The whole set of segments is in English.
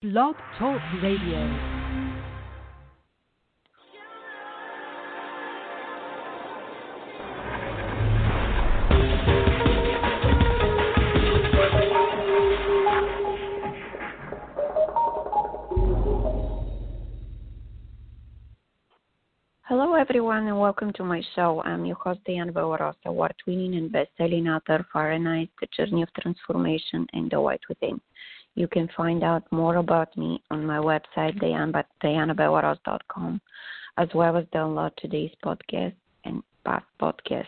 Blog Talk Radio. Hello, everyone, and welcome to my show. I'm your host, Dianna Bellerose, award-winning and best-selling author, Fahrenheit, The Journey of Transformation, and The White Within. You can find out more about me on my website, diannabellerose.com, as well as download today's podcast and past podcasts.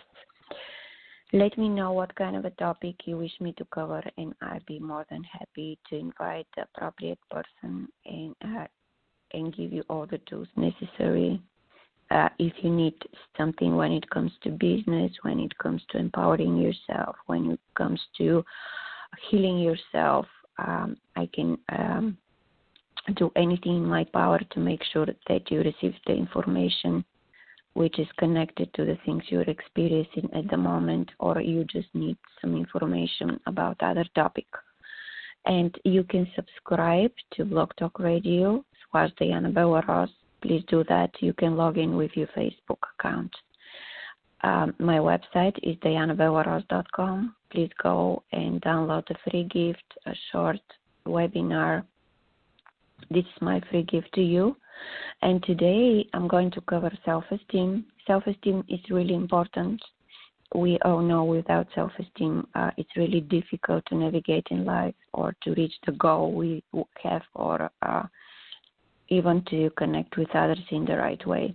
Let me know what kind of a topic you wish me to cover, and I'll be more than happy to invite the appropriate person and give you all the tools necessary. If you need something when it comes to business, when it comes to empowering yourself, when it comes to healing yourself, I can do anything in my power to make sure that you receive the information which is connected to the things you're experiencing at the moment, or you just need some information about other topic. And you can subscribe to Blog Talk Radio / Dianna Bellerose. Please do that. You can log in with your Facebook account. My website is diannabellerose.com. Please go and download a free gift, a short webinar. This is my free gift to you. And today I'm going to cover self-esteem. Self-esteem is really important. We all know without self-esteem, it's really difficult to navigate in life or to reach the goal we have, or even to connect with others in the right way.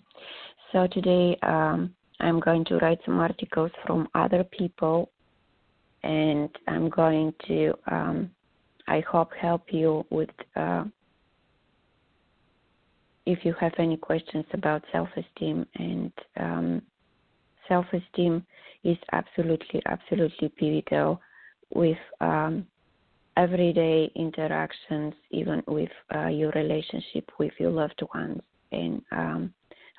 So today I'm going to write some articles from other people, and I'm going to, I hope, help you with, if you have any questions about self-esteem. And self-esteem is absolutely pivotal with everyday interactions, even with your relationship with your loved ones. And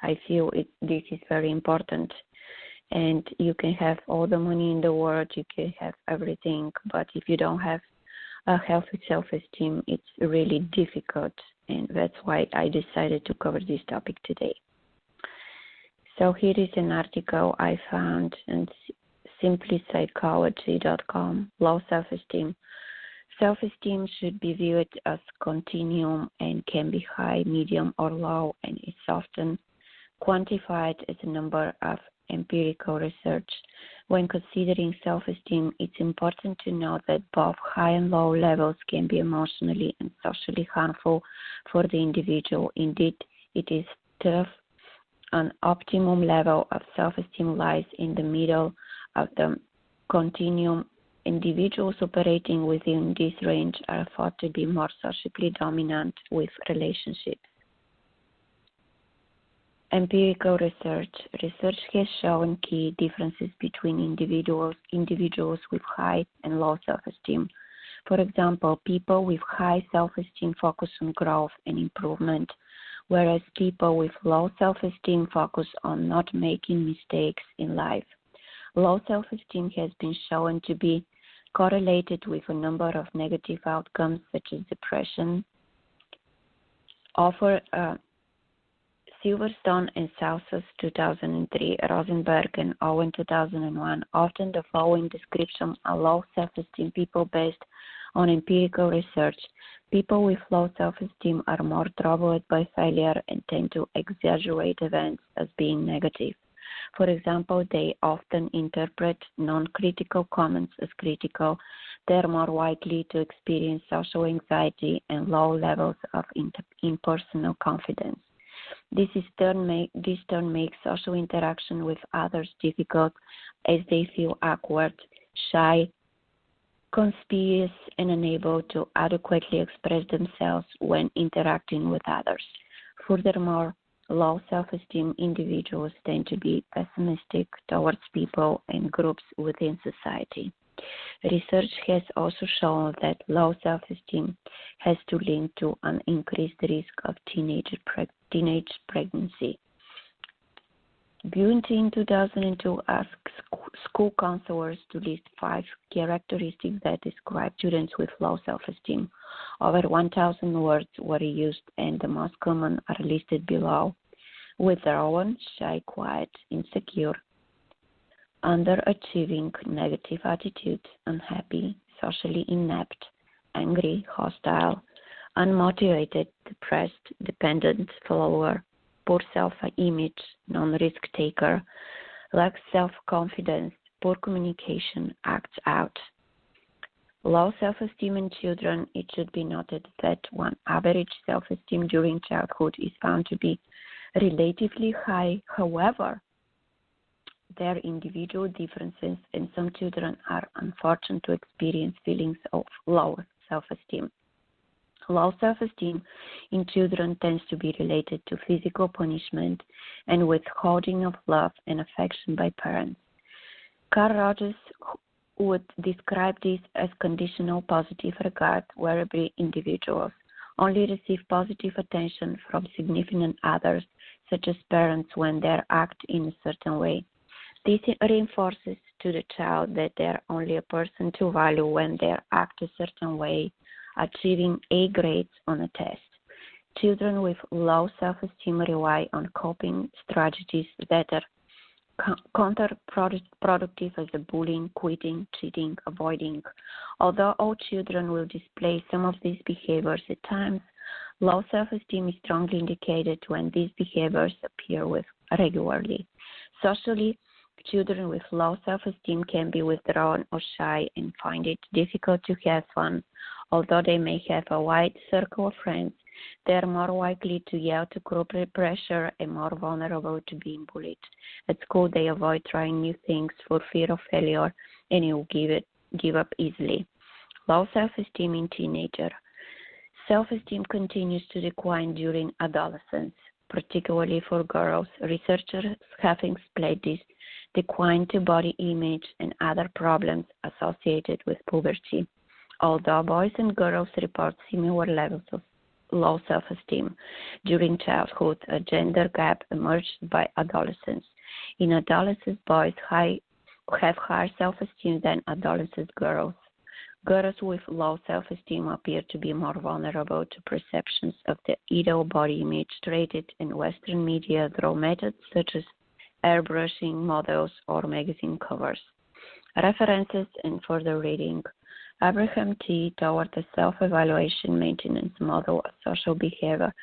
I feel this is very important. And you can have all the money in the world, you can have everything, but if you don't have a healthy self-esteem, it's really difficult. And that's why I decided to cover this topic today. So here is an article I found on simplypsychology.com, Low Self-Esteem. Self-esteem should be viewed as continuum and can be high, medium, or low, and is often quantified as a number of empirical research. When considering self-esteem, it's important to note that both high and low levels can be emotionally and socially harmful for the individual. Indeed, it is tough. An optimum level of self-esteem lies in the middle of the continuum. Individuals operating within this range are thought to be more socially dominant with relationships. Empirical research. Research has shown key differences between individuals with high and low self-esteem. For example, people with high self-esteem focus on growth and improvement, whereas people with low self-esteem focus on not making mistakes in life. Low self-esteem has been shown to be correlated with a number of negative outcomes such as depression. Silverstone and Southus 2003, Rosenberg and Owen 2001, often the following description of low self-esteem people based on empirical research. People with low self-esteem are more troubled by failure and tend to exaggerate events as being negative. For example, they often interpret non-critical comments as critical. They are more likely to experience social anxiety and low levels of impersonal confidence. This turn makes social interaction with others difficult, as they feel awkward, shy, conspicuous, and unable to adequately express themselves when interacting with others. Furthermore, low self-esteem individuals tend to be pessimistic towards people and groups within society. Research has also shown that low self-esteem has to link to an increased risk of teenage pregnancy. Gunty in 2002 asked school counselors to list 5 characteristics that describe students with low self-esteem. Over 1,000 words were used, and the most common are listed below: withdrawn, shy, quiet, insecure, underachieving, negative attitude, unhappy, socially inept, angry, hostile, unmotivated, depressed, dependent, follower, poor self-image, non-risk taker, lacks self-confidence, poor communication, acts out. Low self-esteem in children. It should be noted that one average self-esteem during childhood is found to be relatively high. However, there are individual differences, and some children are unfortunate to experience feelings of low self-esteem. Low self-esteem in children tends to be related to physical punishment and withholding of love and affection by parents. Carl Rogers would describe this as conditional positive regard, whereby individuals only receive positive attention from significant others, such as parents, when they act in a certain way. This reinforces to the child that they are only a person to value when they act a certain way, achieving A grades on a test. Children with low self-esteem rely on coping strategies that are counterproductive as bullying, quitting, cheating, avoiding. Although all children will display some of these behaviors at times, low self-esteem is strongly indicated when these behaviors appear regularly. Socially, children with low self-esteem can be withdrawn or shy and find it difficult to have fun. Although they may have a wide circle of friends, they are more likely to yield to group pressure and more vulnerable to being bullied. At school, they avoid trying new things for fear of failure and will give up easily. Low self-esteem in teenager. Self-esteem continues to decline during adolescence, particularly for girls. Researchers have explained this decline to body image and other problems associated with puberty. Although boys and girls report similar levels of low self-esteem during childhood, a gender gap emerged by adolescence. In adolescence, boys have higher self-esteem than adolescent girls. Girls with low self-esteem appear to be more vulnerable to perceptions of the ideal body image traded in Western media through methods such as airbrushing, models, or magazine covers. References and further reading. Abraham T. Toward the Self-Evaluation Maintenance Model of Social Behavior.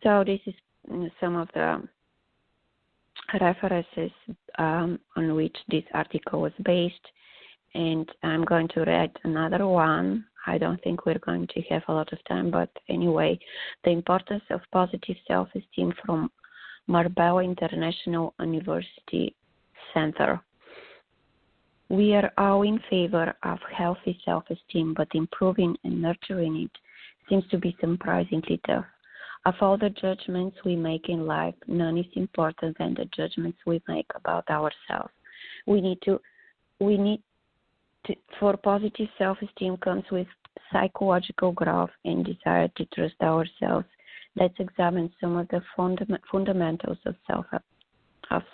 So this is some of the references on which this article was based, and I'm going to read another one. I don't think we're going to have a lot of time, but anyway, the importance of positive self-esteem from Marbella International University Center. We are all in favor of healthy self-esteem, but improving and nurturing it seems to be surprisingly tough. Of all the judgments we make in life, none is important than the judgments we make about ourselves. For positive self-esteem comes with psychological growth and desire to trust ourselves. Let's examine some of the fundamentals of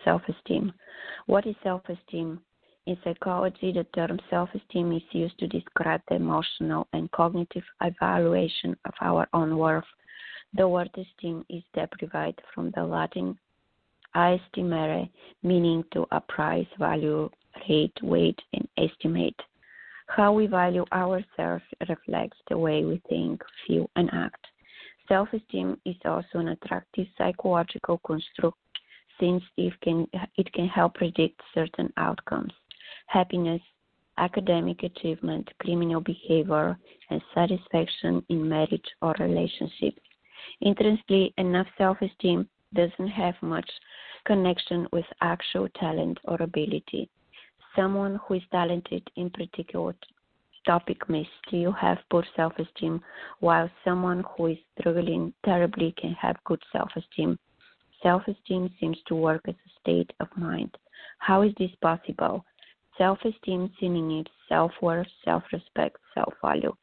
self-esteem. What is self-esteem? In psychology, the term self-esteem is used to describe the emotional and cognitive evaluation of our own worth. The word esteem is derived from the Latin aestimare, meaning to appraise, value, rate, weight, and estimate. How we value ourselves reflects the way we think, feel, and act. Self-esteem is also an attractive psychological construct since it can help predict certain outcomes: happiness, academic achievement, criminal behavior, and satisfaction in marriage or relationships. Interestingly enough, self-esteem doesn't have much connection with actual talent or ability. Someone who is talented in particular topic may still have poor self-esteem, while someone who is struggling terribly can have good self-esteem. Self-esteem seems to work as a state of mind. How is this possible? Self-esteem synonyms: self-worth, self-respect, self-value.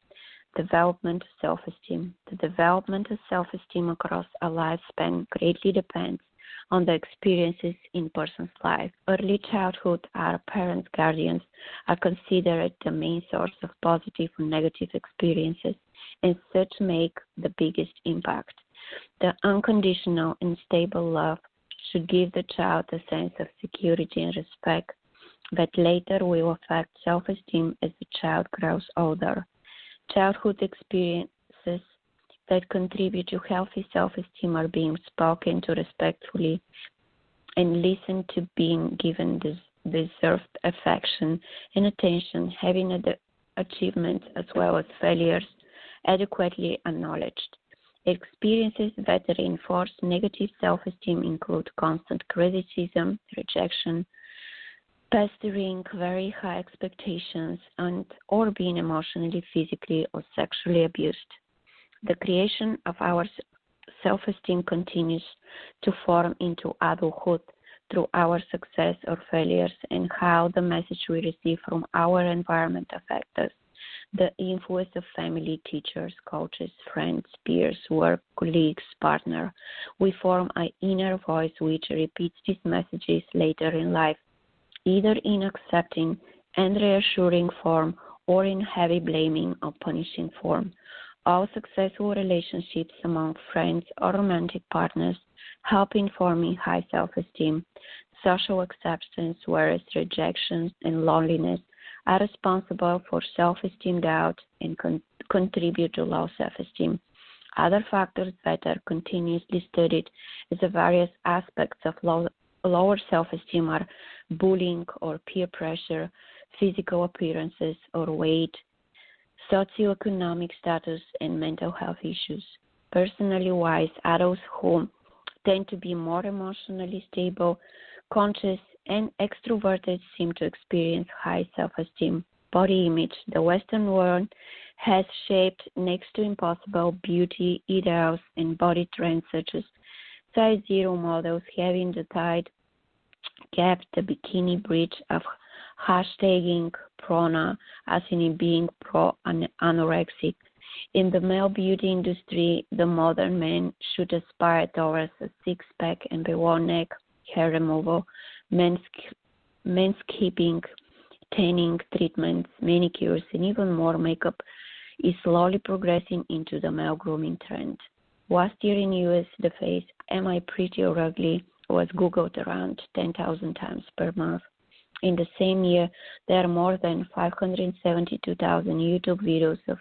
Development of self-esteem. The development of self-esteem across a lifespan greatly depends on the experiences in person's life. Early childhood, our parents, guardians are considered the main source of positive and negative experiences, and such make the biggest impact. The unconditional and stable love should give the child a sense of security and respect that later will affect self-esteem as the child grows older. Childhood experiences that contribute to healthy self-esteem are being spoken to respectfully and listened to, being given deserved affection and attention, having achievements as well as failures adequately acknowledged. Experiences that reinforce negative self-esteem include constant criticism, rejection, pestering, very high expectations, and or being emotionally, physically, or sexually abused. The creation of our self-esteem continues to form into adulthood through our success or failures and how the message we receive from our environment affects us. The influence of family, teachers, coaches, friends, peers, work, colleagues, partner. We form an inner voice which repeats these messages later in life, either in accepting and reassuring form or in heavy blaming or punishing form. All successful relationships among friends or romantic partners help in forming high self-esteem. Social acceptance, whereas rejection and loneliness are responsible for self-esteem doubt and contribute to low self-esteem. Other factors that are continuously studied as the various aspects of lower self-esteem are bullying or peer pressure, physical appearances or weight, socioeconomic status, and mental health issues. Personally wise, adults who tend to be more emotionally stable, conscious, and extroverted seem to experience high self-esteem. Body image. The Western world has shaped next to impossible beauty ideals and body trends such as size zero models having the tight gap, the bikini bridge of hashtagging prona, as in being pro-anorexic. In the male beauty industry, the modern man should aspire towards a six-pack and below neck, hair removal, manscaping, tanning treatments, manicures, and even more makeup is slowly progressing into the male grooming trend. Last year in U.S., the phrase, "Am I pretty or ugly?" was Googled around 10,000 times per month. In the same year, there are more than 572,000 YouTube videos of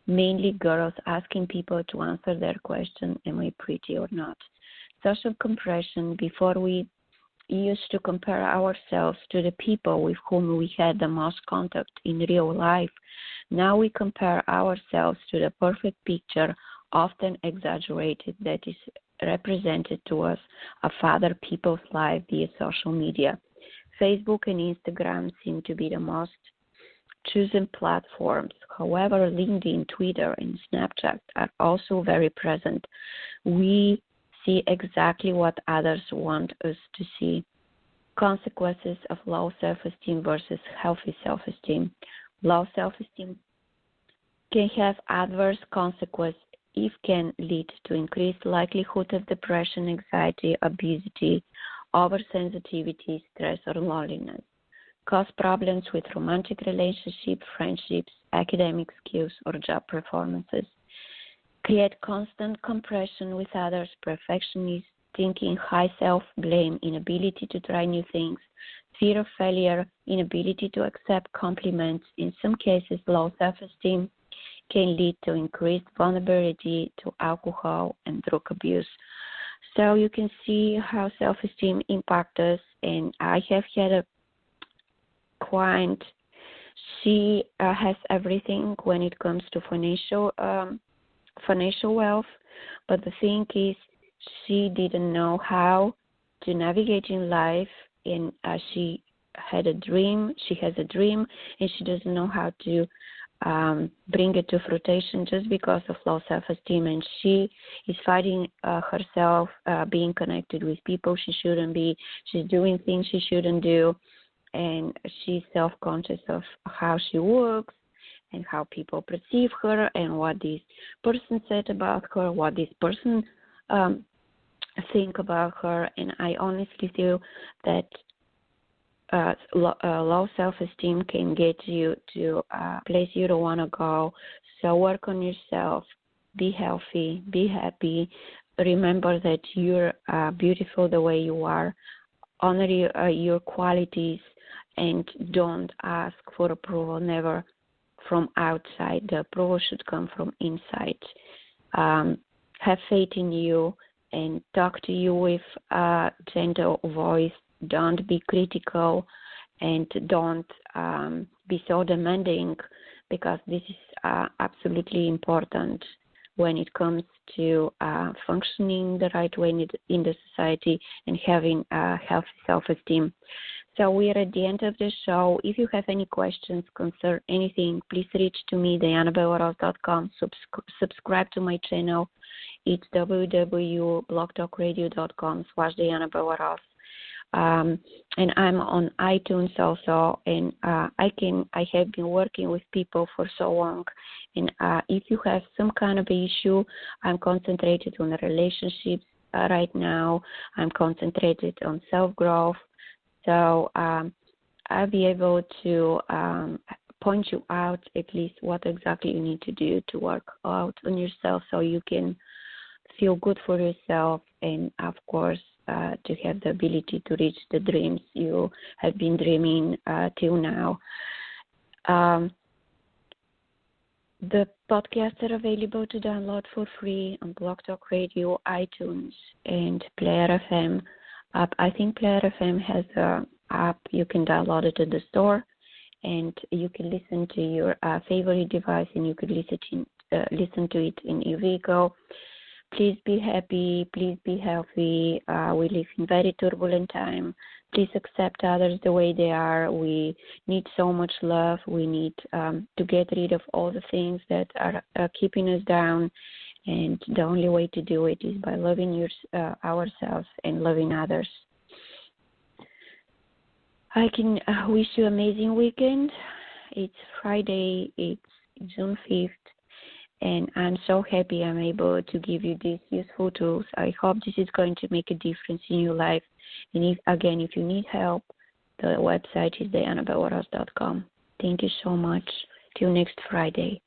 mainly girls asking people to answer their question, "Am I pretty or not?" Social compression. Before we used to compare ourselves to the people with whom we had the most contact in real life. Now we compare ourselves to the perfect picture, often exaggerated, that is represented to us of other people's lives via social media. Facebook and Instagram seem to be the most chosen platforms. However, LinkedIn, Twitter, and Snapchat are also very present. We see exactly what others want us to see. Consequences of low self-esteem versus healthy self-esteem. Low self-esteem can have adverse consequences if can lead to increased likelihood of depression, anxiety, obesity, oversensitivity, stress, or loneliness. Cause problems with romantic relationships, friendships, academic skills, or job performances. Create constant compression with others, perfectionism, thinking, high self-blame, inability to try new things, fear of failure, inability to accept compliments. In some cases, low self-esteem can lead to increased vulnerability to alcohol and drug abuse. So you can see how self-esteem impacts us. And I have had a client, she has everything when it comes to financial wealth, but the thing is she didn't know how to navigate in life, and she has a dream, and she doesn't know how to bring it to fruition just because of low self-esteem, and she is fighting herself, being connected with people she shouldn't be. She's doing things she shouldn't do, and she's self-conscious of how she looks and how people perceive her and what this person said about her, what this person think about her, and I honestly feel that low self-esteem can get you to a place you don't want to go. So work on yourself. Be healthy. Be happy. Remember that you're beautiful the way you are. Honor your qualities, and don't ask for approval. Never from outside. The approval should come from inside. Have faith in you and talk to you with a gentle voice. Don't be critical, and don't be so demanding, because this is absolutely important when it comes to functioning the right way in the society and having a healthy self-esteem. So we are at the end of the show. If you have any questions, concern anything, please reach to me, DiannaBellerose.com. Subscribe to my channel. It's www.blogtalkradio.com/DiannaBellerose. And I'm on iTunes also, and I have been working with people for so long, and if you have some kind of issue, I'm concentrated on relationships right now. I'm concentrated on self-growth, so I'll be able to point you out at least what exactly you need to do to work out on yourself, so you can feel good for yourself, and of course to have the ability to reach the dreams you have been dreaming till now. The podcasts are available to download for free on Blog Talk Radio, iTunes, and Player FM. I think Player FM has an app. You can download it at the store, and you can listen to your favorite device, and you can listen to it in your vehicle. Please be happy. Please be healthy. We live in very turbulent time. Please accept others the way they are. We need so much love. We need to get rid of all the things that are keeping us down. And the only way to do it is by loving ourselves and loving others. I can wish you an amazing weekend. It's Friday. It's June 5th. And I'm so happy I'm able to give you these useful tools. I hope this is going to make a difference in your life. And if you need help, the website is DiannaBellerose.com. Thank you so much. Till next Friday.